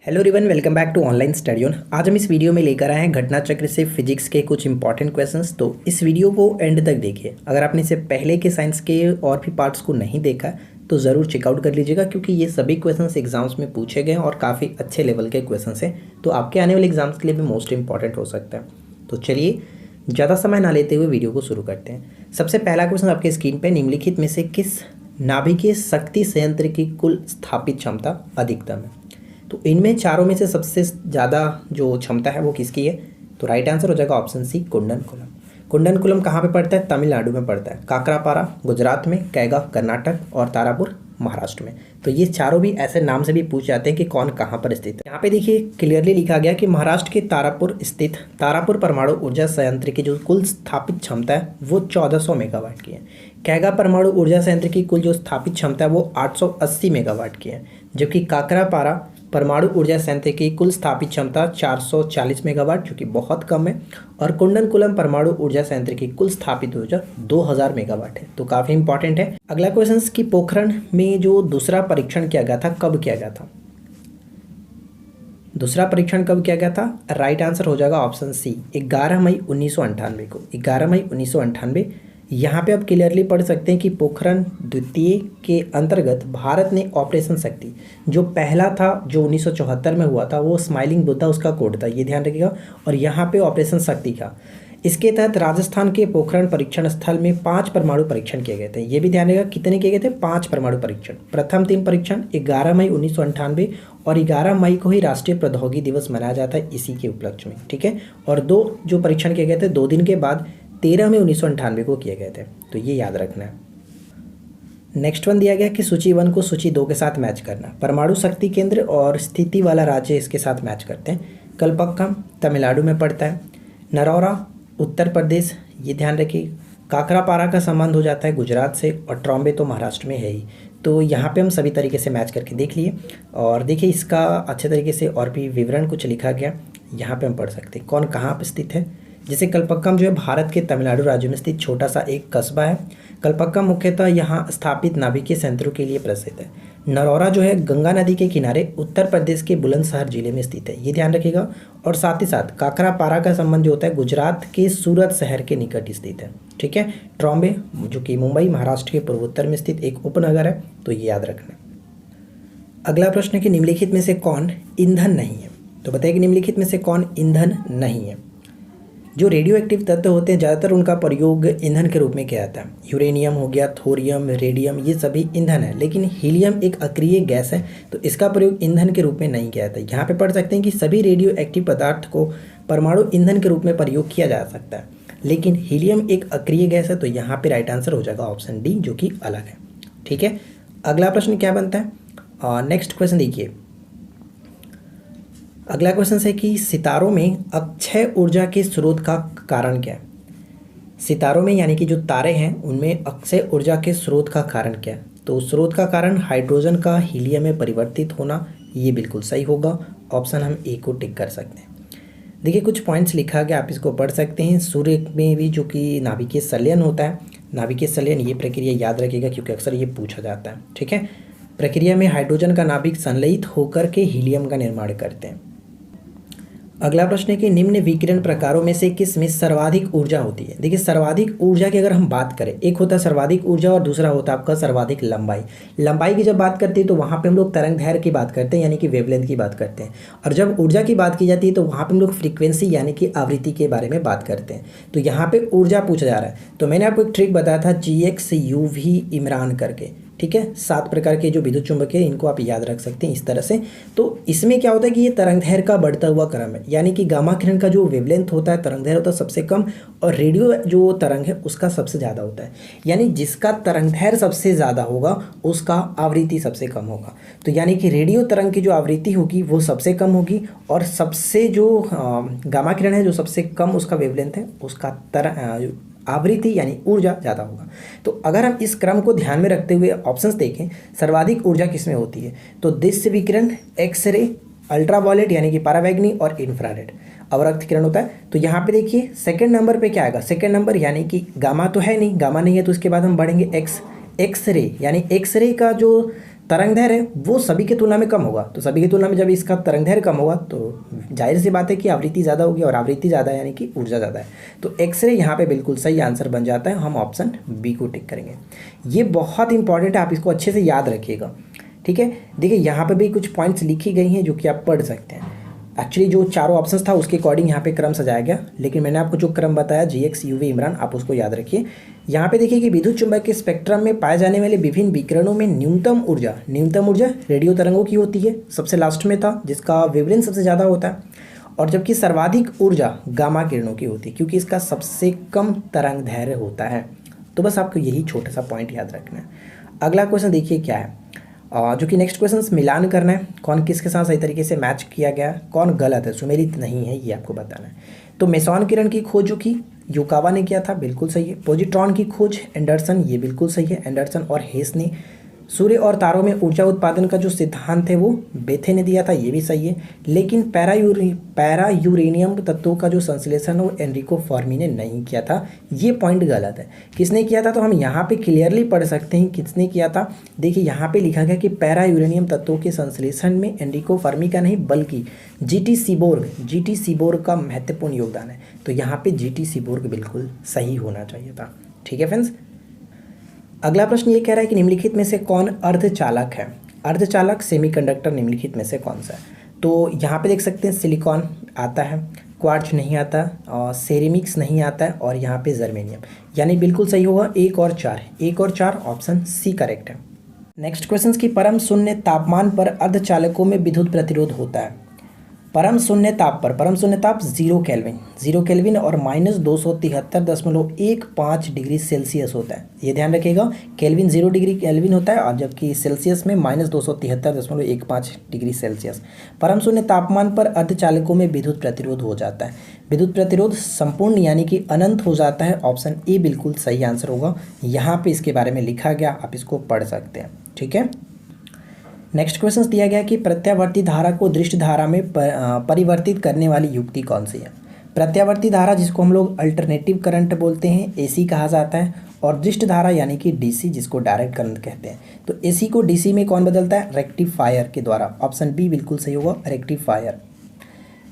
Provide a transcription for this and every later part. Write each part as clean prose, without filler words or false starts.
Hello everyone, welcome back to online study on. आज हम इस वीडियो में लेकर आए हैं घटना चक्र से फिजिक्स के कुछ इंपॉर्टेंट क्वेश्चंस। तो इस वीडियो को एंड तक देखिए। अगर आपने इससे पहले के साइंस के और भी पार्ट्स को नहीं देखा तो ज़रूर चेकआउट कर लीजिएगा, क्योंकि ये सभी क्वेश्चंस एग्जाम्स में पूछे गए हैं और काफ़ी अच्छे लेवल के क्वेश्चंस हैं। तो आपके आने वाले एग्जाम्स के लिए भी मोस्ट इंपॉर्टेंट हो सकता है। तो चलिए ज़्यादा समय ना लेते हुए वीडियो को शुरू करते हैं। सबसे पहला क्वेश्चन आपके स्क्रीन पर, निम्नलिखित में से किस नाभिकीय शक्ति संयंत्र की कुल स्थापित क्षमता अधिकतम है? तो इनमें चारों में से सबसे ज़्यादा जो क्षमता है वो किसकी है? तो राइट आंसर हो जाएगा ऑप्शन सी, कुंडनकुलम। कुंडनकुलम कहाँ पे पड़ता है? तमिलनाडु में पड़ता है। काकरापारा गुजरात में, कैगा कर्नाटक और तारापुर महाराष्ट्र में। तो ये चारों भी ऐसे नाम से भी पूछ जाते हैं कि कौन कहाँ पर स्थित है। यहाँ पे देखिए क्लियरली लिखा गया कि महाराष्ट्र के तारापुर स्थित तारापुर परमाणु ऊर्जा संयंत्र की जो कुल स्थापित क्षमता है वो 1400 मेगावाट की है। कैगा परमाणु ऊर्जा संयंत्र की कुल जो स्थापित क्षमता है वो 880 मेगावाट की है, जबकि काकरापारा परमाणु ऊर्जा संयंत्र की कुल स्थापित क्षमता 440 मेगावाट, जो कि बहुत कम है। और कुंडनकुलम परमाणु ऊर्जा संयंत्र की कुल स्थापित ऊर्जा 2000 मेगावाट है। तो काफ़ी इंपॉर्टेंट है। अगला क्वेश्चन की पोखरण में जो दूसरा परीक्षण किया गया था, कब किया गया था? दूसरा परीक्षण कब किया गया था? राइट आंसर हो जाएगा ऑप्शन सी, 11 मई 1998 को। 11 मई 1998। यहाँ पे आप क्लियरली पढ़ सकते हैं कि पोखरण द्वितीय के अंतर्गत भारत ने ऑपरेशन शक्ति, जो पहला था जो 1974 में हुआ था, वो स्माइलिंग बुद्धा उसका कोड था, ये ध्यान रखिएगा। और यहाँ पे ऑपरेशन शक्ति का, इसके तहत राजस्थान के पोखरण परीक्षण स्थल में 5 परमाणु परीक्षण किए गए थे। ये भी ध्यान रखिएगा कितने किए गए थे? 5 परमाणु परीक्षण। प्रथम 3 परीक्षण 11 मई 1998 और 11 मई को ही राष्ट्रीय प्रौद्योगिकी दिवस मनाया जाता है इसी के उपलक्ष्य में, ठीक है। और 2 जो परीक्षण किए गए थे 2 दिन के बाद 13 मई 1998 को किए गए थे। तो ये याद रखना है। नेक्स्ट वन दिया गया कि सूची 1 को सूची 2 के साथ मैच करना। परमाणु शक्ति केंद्र और स्थिति वाला राज्य इसके साथ मैच करते हैं। कलपक्कम तमिलनाडु में पड़ता है। नरौरा उत्तर प्रदेश, ये ध्यान रखिए। काकरापारा का संबंध हो जाता है गुजरात से, और ट्रॉम्बे तो महाराष्ट्र में है ही। तो यहाँ पे हम सभी तरीके से मैच करके देख लिए। और देखिए इसका अच्छे तरीके से और भी विवरण कुछ लिखा गया, यहाँ पे हम पढ़ सकते हैं कौन कहाँ पर स्थित है। जैसे कलपक्कम जो है भारत के तमिलनाडु राज्य में स्थित छोटा सा एक कस्बा है। कलपक्कम मुख्यतः यहाँ स्थापित नाभिकीय संयंत्रों के लिए प्रसिद्ध है। नरौरा जो है गंगा नदी के किनारे उत्तर प्रदेश के बुलंदशहर जिले में स्थित है, ये ध्यान रखिएगा। और साथ ही साथ काकरापारा का संबंध जो होता है गुजरात के सूरत शहर के निकट स्थित है, ठीक है। ट्रॉम्बे जो कि मुंबई महाराष्ट्र के पूर्वोत्तर में स्थित एक उपनगर है, तो ये याद रखना। अगला प्रश्न है कि निम्नलिखित में से कौन ईंधन नहीं है? तो बताइए कि निम्नलिखित में से कौन ईंधन नहीं है? जो रेडियो एक्टिव तत्व होते हैं ज़्यादातर उनका प्रयोग ईंधन के रूप में किया जाता है। यूरेनियम हो गया, थोरियम, रेडियम, ये सभी ईंधन है। लेकिन हीलियम एक अक्रिय गैस है, तो इसका प्रयोग ईंधन के रूप में नहीं किया जाता है। यहाँ पे पढ़ सकते हैं कि सभी रेडियो एक्टिव पदार्थ को परमाणु ईंधन के रूप में प्रयोग किया जा सकता है, लेकिन हीलियम एक अक्रिय गैस है। तो यहाँ पर राइट आंसर हो जाएगा ऑप्शन डी, जो कि अलग है, ठीक है। अगला प्रश्न क्या बनता है? नेक्स्ट क्वेश्चन देखिए। अगला क्वेश्चन है कि सितारों में अक्षय ऊर्जा के स्रोत का कारण क्या है? सितारों में यानी कि जो तारे हैं उनमें अक्षय ऊर्जा के स्रोत का कारण क्या है? तो स्रोत का कारण हाइड्रोजन का हीलियम में परिवर्तित होना, ये बिल्कुल सही होगा। ऑप्शन हम ए को टिक कर सकते हैं। देखिए कुछ पॉइंट्स लिखा गया, आप इसको पढ़ सकते हैं। सूर्य में भी जो कि नाभिकीय संलयन होता है, नाभिकीय संलयन, ये प्रक्रिया याद रखिएगा क्योंकि अक्सर ये पूछा जाता है, ठीक है। प्रक्रिया में हाइड्रोजन का नाभिक संलयित होकर के हीलियम का निर्माण करते हैं। अगला प्रश्न है कि निम्न विकिरण प्रकारों में से किस में सर्वाधिक ऊर्जा होती है? देखिए सर्वाधिक ऊर्जा की अगर हम बात करें, एक होता है सर्वाधिक ऊर्जा और दूसरा होता है आपका सर्वाधिक लंबाई। लंबाई की जब बात करते हैं तो वहाँ पे हम लोग तरंग दैर्घ्य की बात करते हैं, यानी कि वेवलेंथ की बात करते हैं। और जब ऊर्जा की बात की जाती है तो वहाँ पे हम लोग फ्रीक्वेंसी यानी कि आवृत्ति के बारे में बात करते हैं। तो यहाँ पे ऊर्जा पूछा जा रहा है, तो मैंने आपको एक ट्रिक बताया था GX UV इमरान करके, ठीक है। 7 प्रकार के जो विद्युत चुंबक है इनको आप याद रख सकते हैं इस तरह से। तो इसमें क्या होता है कि ये तरंगदैर्घ्य का बढ़ता हुआ क्रम है, यानी कि गामा किरण का जो वेवलेंथ होता है, तरंगदैर्घ्य होता है सबसे कम, और रेडियो जो तरंग है उसका सबसे ज़्यादा होता है। यानी जिसका तरंगदैर्घ्य सबसे ज़्यादा होगा उसका आवृत्ति सबसे कम होगा। तो यानी कि रेडियो तरंग की जो आवृत्ति होगी वो सबसे कम होगी, और सबसे जो गामा किरण है जो सबसे कम उसका वेवलेंथ है, उसका आवृत्ति यानी ऊर्जा ज़्यादा होगा। तो अगर हम इस क्रम को ध्यान में रखते हुए ऑप्शंस देखें, सर्वाधिक ऊर्जा किसमें होती है? तो दृश्य विकिरण, एक्सरे, अल्ट्रावायलेट यानी कि परावैंगनी और इंफ्रारेड अवरक्त किरण होता है। तो यहाँ पे देखिए सेकंड नंबर पे क्या आएगा? सेकंड नंबर यानी कि गामा तो है नहीं, गामा नहीं है तो उसके बाद हम बढ़ेंगे एक्सरे, यानी एक्सरे का जो तरंगदैर्घ्य वो सभी की तुलना में कम होगा। तो सभी की तुलना में जब इसका तरंगदैर्घ्य कम होगा तो जाहिर सी बात है कि आवृत्ति ज़्यादा होगी, और आवृत्ति ज़्यादा यानी कि ऊर्जा ज़्यादा है। तो एक्सरे यहाँ पे बिल्कुल सही आंसर बन जाता है, हम ऑप्शन बी को टिक करेंगे। ये बहुत इंपॉर्टेंट है, आप इसको अच्छे से याद रखिएगा, ठीक है। देखिए यहाँ पे भी कुछ पॉइंट्स लिखी गई हैं जो कि आप पढ़ सकते हैं। एक्चुअली जो चारों ऑप्शंस था उसके अकॉर्डिंग यहाँ पे क्रम सजाया गया, लेकिन मैंने आपको जो क्रम बताया GX UV इमरान, आप उसको याद रखिए। यहाँ पे देखिए कि विद्युत चुंबक के स्पेक्ट्रम में पाए जाने वाले विभिन्न विकिरणों में न्यूनतम ऊर्जा रेडियो तरंगों की होती है, सबसे लास्ट में था जिसका वेवलेंथ सबसे ज़्यादा होता है, और जबकि सर्वाधिक ऊर्जा गामा किरणों की होती है क्योंकि इसका सबसे कम तरंगदैर्घ्य होता है। तो बस आपको यही छोटा सा पॉइंट याद रखना है। अगला क्वेश्चन देखिए क्या है, जो कि नेक्स्ट क्वेश्चन मिलान करना है, कौन किसके साथ सही तरीके से मैच किया गया, कौन गलत है, सुमेलित नहीं है, ये आपको बताना है। तो मेसॉन किरण की खोज जो की युकावा ने किया था, बिल्कुल सही है। पॉजिट्रॉन की खोज एंडरसन, ये बिल्कुल सही है, एंडरसन और हेस ने। सूर्य और तारों में ऊर्जा उत्पादन का जो सिद्धांत है वो बेथे ने दिया था, ये भी सही है। लेकिन पैरा यूरेनियम तत्वों का जो संश्लेषण है वो एनरिको फर्मी ने नहीं किया था, ये पॉइंट गलत है। किसने किया था, तो हम यहाँ पे क्लियरली पढ़ सकते हैं किसने किया था। देखिए यहाँ पे लिखा गया कि पैरा यूरेनियम तत्वों के संश्लेषण में एनरिको फर्मी का नहीं बल्कि जीटी सीबोर्ग का महत्वपूर्ण योगदान है। तो यहाँ पे जीटी सीबोर्ग बिल्कुल सही होना चाहिए था, ठीक है फ्रेंड्स। अगला प्रश्न ये कह रहा है कि निम्नलिखित में से कौन अर्धचालक है। अर्धचालक सेमीकंडक्टर निम्नलिखित में से कौन सा है। तो यहाँ पे देख सकते हैं सिलिकॉन आता है, क्वार्ट्ज नहीं आता, और सेरेमिक्स नहीं आता है, और यहाँ पे जर्मेनियम, यानी बिल्कुल सही होगा 1 और 4। 1 और 4 ऑप्शन सी करेक्ट है। नेक्स्ट क्वेश्चन की परम शून्य तापमान पर अर्धचालकों में विद्युत प्रतिरोध होता है। परम शून्य ताप 0 केल्विन और -273.15 डिग्री सेल्सियस होता है। ये ध्यान रखिएगा, केल्विन 0 डिग्री केल्विन होता है, और जबकि सेल्सियस में -273.15 डिग्री सेल्सियस। परम शून्य तापमान पर अर्धचालकों में विद्युत प्रतिरोध हो जाता है। विद्युत प्रतिरोध संपूर्ण यानी कि अनंत हो जाता है, ऑप्शन ए बिल्कुल सही आंसर होगा। यहाँ पे इसके बारे में लिखा गया, आप इसको पढ़ सकते हैं, ठीक है। नेक्स्ट क्वेश्चन दिया गया कि प्रत्यावर्ती धारा को दृष्ट धारा में परिवर्तित करने वाली युक्ति कौन सी है। प्रत्यावर्ती धारा जिसको हम लोग अल्टरनेटिव करंट बोलते हैं, AC कहा जाता है, और दृष्ट धारा यानी कि DC जिसको डायरेक्ट करंट कहते हैं। तो AC को DC में कौन बदलता है, रेक्टिफायर के द्वारा। ऑप्शन बी बिल्कुल सही होगा, रेक्टिफायर।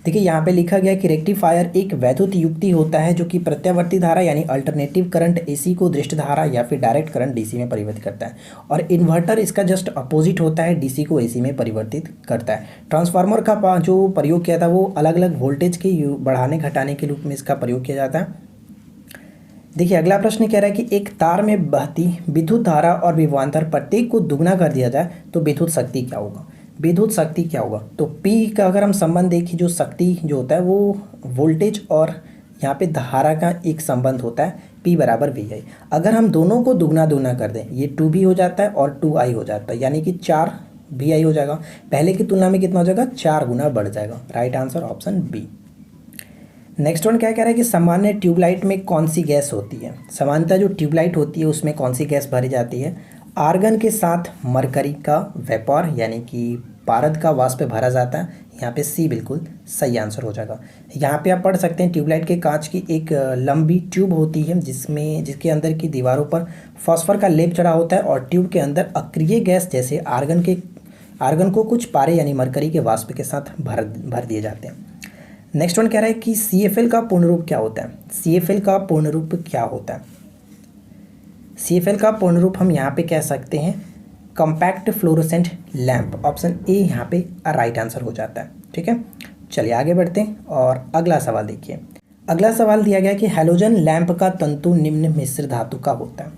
देखिए यहाँ पे लिखा गया कि रेक्टिफायर एक वैद्युत युक्ति होता है जो कि प्रत्यावर्ती धारा यानी अल्टरनेटिव करंट AC को दृष्ट धारा या फिर डायरेक्ट करंट DC में परिवर्तित करता है, और इन्वर्टर इसका जस्ट अपोजिट होता है, DC को AC में परिवर्तित करता है। ट्रांसफार्मर का जो प्रयोग किया था वो अलग अलग वोल्टेज के बढ़ाने घटाने के रूप में इसका प्रयोग किया जाता है। देखिए अगला प्रश्न कह रहा है कि एक तार में बहती विद्युत धारा और विभवांतर प्रत्येक को दुगना कर दिया जाए तो विद्युत शक्ति क्या होगा। विद्युत शक्ति क्या होगा, तो P का अगर हम संबंध देखें, जो शक्ति जो होता है वो वोल्टेज और यहाँ पे धारा का एक संबंध होता है, P बराबर VI। अगर हम दोनों को दुगना कर दें, ये 2V हो जाता है और 2I हो जाता है, यानी कि 4 VI हो जाएगा। पहले की तुलना में कितना हो जाएगा, 4 गुना बढ़ जाएगा। Right answer option B. Next one क्या कह रहा है कि सामान्य ट्यूबलाइट में कौन सी गैस होती है। सामान्यतः जो ट्यूबलाइट होती है उसमें कौन सी गैस भरी जाती है। आर्गन के साथ मरकरी का वेपर यानी कि पारद का वाष्प भरा जाता है। यहाँ पे सी बिल्कुल सही आंसर हो जाएगा। यहाँ पे आप पढ़ सकते हैं ट्यूबलाइट के कांच की एक लंबी ट्यूब होती है जिसके अंदर की दीवारों पर फॉस्फर का लेप चढ़ा होता है, और ट्यूब के अंदर अक्रिय गैस जैसे आर्गन को कुछ पारे यानी मरकरी के वाष्प के साथ भर दिए जाते हैं। नेक्स्ट वन कह रहा है कि CFL का पूर्ण रूप क्या होता है। CFL का पूर्ण रूप क्या होता है। CFL का पूर्ण रूप हम यहाँ पे कह सकते हैं compact fluorescent lamp. Option A यहाँ पे राइट आंसर हो जाता है, ठीक है। चलिए आगे बढ़ते हैं और अगला सवाल देखिए। अगला सवाल दिया गया कि हैलोजन लैंप का तंतु निम्न मिश्र धातु का होता है।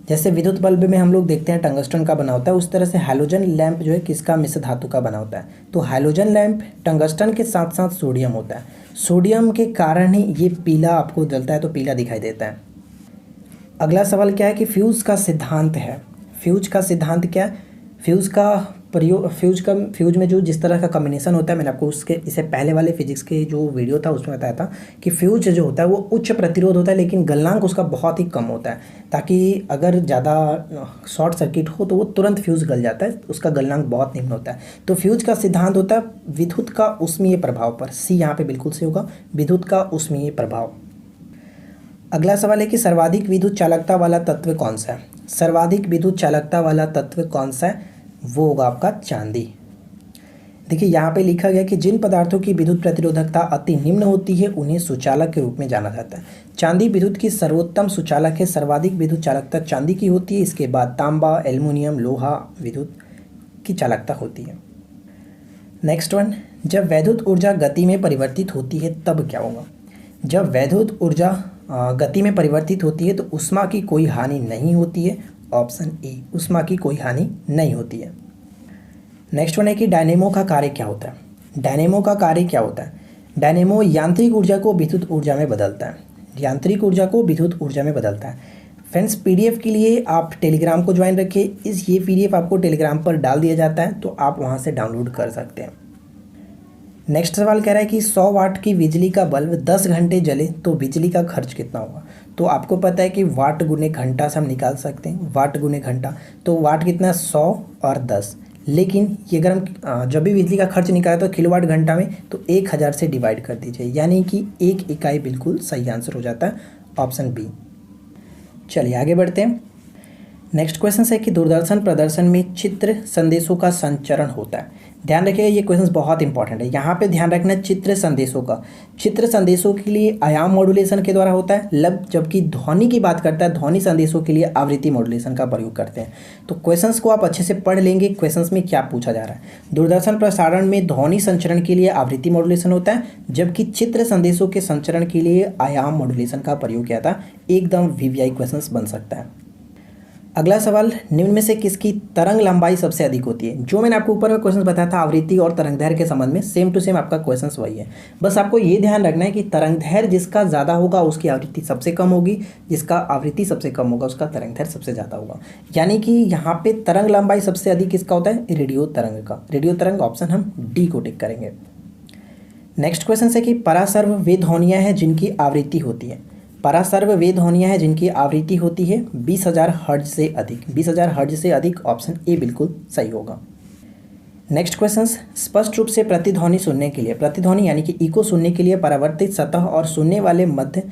जैसे विद्युत बल्ब में हम लोग देखते हैं टंगस्टन का बना होता है, उस तरह से हैलोजन लैंप जो है किसका मिश्र धातु का बना होता है। तो हैलोजन लैंप टंगस्टन के साथ साथ सोडियम होता है। सोडियम के कारण ही ये पीला आपको जलता है, तो पीला दिखाई देता है। अगला सवाल क्या है कि फ्यूज़ का सिद्धांत है। फ्यूज का सिद्धांत क्या है। फ्यूज में जो जिस तरह का कॉम्बिनेशन होता है, मैंने आपको इससे पहले वाले फिजिक्स के जो वीडियो था उसमें बताया था कि फ्यूज जो होता है वो उच्च प्रतिरोध होता है, लेकिन गलनांक उसका बहुत ही कम होता है, ताकि अगर ज़्यादा शॉर्ट सर्किट हो तो वो तुरंत फ्यूज गल जाता है, उसका गलनांक बहुत निम्न होता है। तो फ्यूज का सिद्धांत होता है विद्युत का ऊष्मीय प्रभाव पर। सी यहाँ पे बिल्कुल सही होगा, विद्युत का ऊष्मीय प्रभाव। अगला सवाल है कि सर्वाधिक विद्युत चालकता वाला तत्व कौन सा है। सर्वाधिक विद्युत चालकता वाला तत्व कौन सा है। वो होगा आपका चांदी। देखिए यहाँ पे लिखा गया कि जिन पदार्थों की विद्युत प्रतिरोधकता अति निम्न होती है उन्हें सुचालक के रूप में जाना जाता है। चांदी विद्युत की सर्वोत्तम सुचालक है। सर्वाधिक विद्युत चालकता चांदी की होती है। इसके बाद तांबा, एल्युमिनियम, लोहा विद्युत की चालकता होती है। नेक्स्ट वन, जब वैद्युत ऊर्जा गति में परिवर्तित होती है तब क्या होगा? जब वैद्युत ऊर्जा गति में परिवर्तित होती है तो ऊष्मा की कोई हानि नहीं होती है। ऑप्शन ए, ऊष्मा की कोई हानि नहीं होती है। नेक्स्ट वन है कि डायनेमो का कार्य क्या होता है? डायनेमो का कार्य क्या होता है? डायनेमो यांत्रिक ऊर्जा को विद्युत ऊर्जा में बदलता है। यांत्रिक ऊर्जा को विद्युत ऊर्जा में बदलता है। फ्रेंड्स, पीडीएफ के लिए आप टेलीग्राम को ज्वाइन रखिए। ये पीडीएफ आपको टेलीग्राम पर डाल दिया जाता है तो आप वहाँ से डाउनलोड कर सकते हैं। नेक्स्ट सवाल कह रहा है कि 100 वाट की बिजली का बल्ब 10 घंटे जले तो बिजली का खर्च कितना होगा? तो आपको पता है कि वाट गुने घंटा से हम निकाल सकते हैं। वाट गुने घंटा, तो वाट कितना है? 100 और 10। लेकिन ये अगर हम जब भी बिजली का खर्च निकालें तो किलोवाट घंटा में, तो 1000 से डिवाइड कर दीजिए, यानी कि 1 इकाई बिल्कुल सही आंसर हो जाता है, ऑप्शन बी। चलिए आगे बढ़ते हैं। नेक्स्ट क्वेश्चन है कि दूरदर्शन प्रदर्शन में चित्र संदेशों का संचरण होता है। ध्यान रखिएगा, ये क्वेश्चन बहुत इंपॉर्टेंट है। यहाँ पे ध्यान रखना, चित्र संदेशों का। चित्र संदेशों के लिए आयाम मॉड्यूलेशन के द्वारा होता है, जबकि ध्वनि की बात करता है, ध्वनि संदेशों के लिए आवृत्ति मॉड्यूलेशन का प्रयोग करते हैं। तो क्वेश्चंस को आप अच्छे से पढ़ लेंगे, क्वेश्चंस में क्या पूछा जा रहा है। दूरदर्शन प्रसारण में ध्वनि संचरण के लिए आवृत्ति मॉड्यूलेशन होता है, जबकि चित्र संदेशों के संचरण के लिए आयाम मॉड्यूलेशन का प्रयोग किया था। एकदम वीवीआई क्वेश्चंस बन सकता है। अगला सवाल, निम्न में से किसकी तरंग लंबाई सबसे अधिक होती है? जो मैंने आपको ऊपर में क्वेश्चन बताया था आवृत्ति और तरंगदैर्घ्य के संबंध में, सेम टू सेम आपका क्वेश्चन वही है। बस आपको ये ध्यान रखना है कि तरंगदैर्घ्य जिसका ज़्यादा होगा उसकी आवृत्ति सबसे कम होगी, जिसका आवृत्ति सबसे कम होगा उसका तरंगदैर्घ्य सबसे ज़्यादा होगा। यानी कि यहाँ पे तरंग लंबाई सबसे अधिक किसका होता है? रेडियो तरंग का। रेडियो तरंग ऑप्शन हम डी को टिक करेंगे। नेक्स्ट क्वेश्चन है कि परासर्व वे ध्वनियाँ हैं जिनकी आवृत्ति होती है। परासर्व वे ध्वनियाँ हैं जिनकी आवृत्ति होती है 20,000 हर्ट्ज से अधिक। 20,000 हर्ट्ज से अधिक, ऑप्शन ए बिल्कुल सही होगा। नेक्स्ट क्वेश्चन, स्पष्ट रूप से प्रतिध्वनि सुनने के लिए, प्रतिध्वनि यानी कि इको सुनने के लिए परावर्तित सतह और सुनने वाले मध्य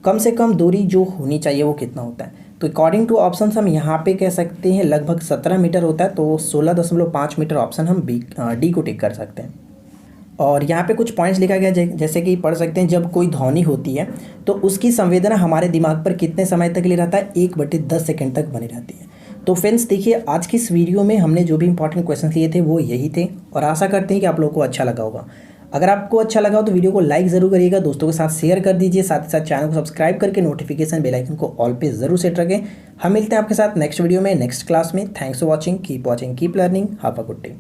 कम से कम दूरी जो होनी चाहिए वो कितना होता है? तो अकॉर्डिंग टू ऑप्शन हम यहाँ पे कह सकते हैं लगभग 17 मीटर होता है, तो 16.5 मीटर ऑप्शन हम डी को टिक कर सकते हैं। और यहाँ पे कुछ पॉइंट्स लिखा गया जैसे कि पढ़ सकते हैं, जब कोई ध्वनि होती है तो उसकी संवेदना हमारे दिमाग पर कितने समय तक लिए रहता है? 1/10 सेकंड तक बनी रहती है। तो फ्रेंड्स देखिए, आज की इस वीडियो में हमने जो भी इंपॉर्टेंट क्वेश्चन लिए थे वो यही थे, और आशा करते हैं कि आप लोगों को अच्छा लगा होगा। अगर आपको अच्छा लगा हो तो वीडियो को लाइक ज़रूर करिएगा, दोस्तों के साथ शेयर कर दीजिए, साथ ही साथ चैनल को सब्सक्राइब करके नोटिफिकेशन बेल आइकन को ऑल पे ज़रूर सेट रखें। हम मिलते हैं आपके साथ नेक्स्ट वीडियो में, नेक्स्ट क्लास में। Thanks for watching, keep learning, have a good day.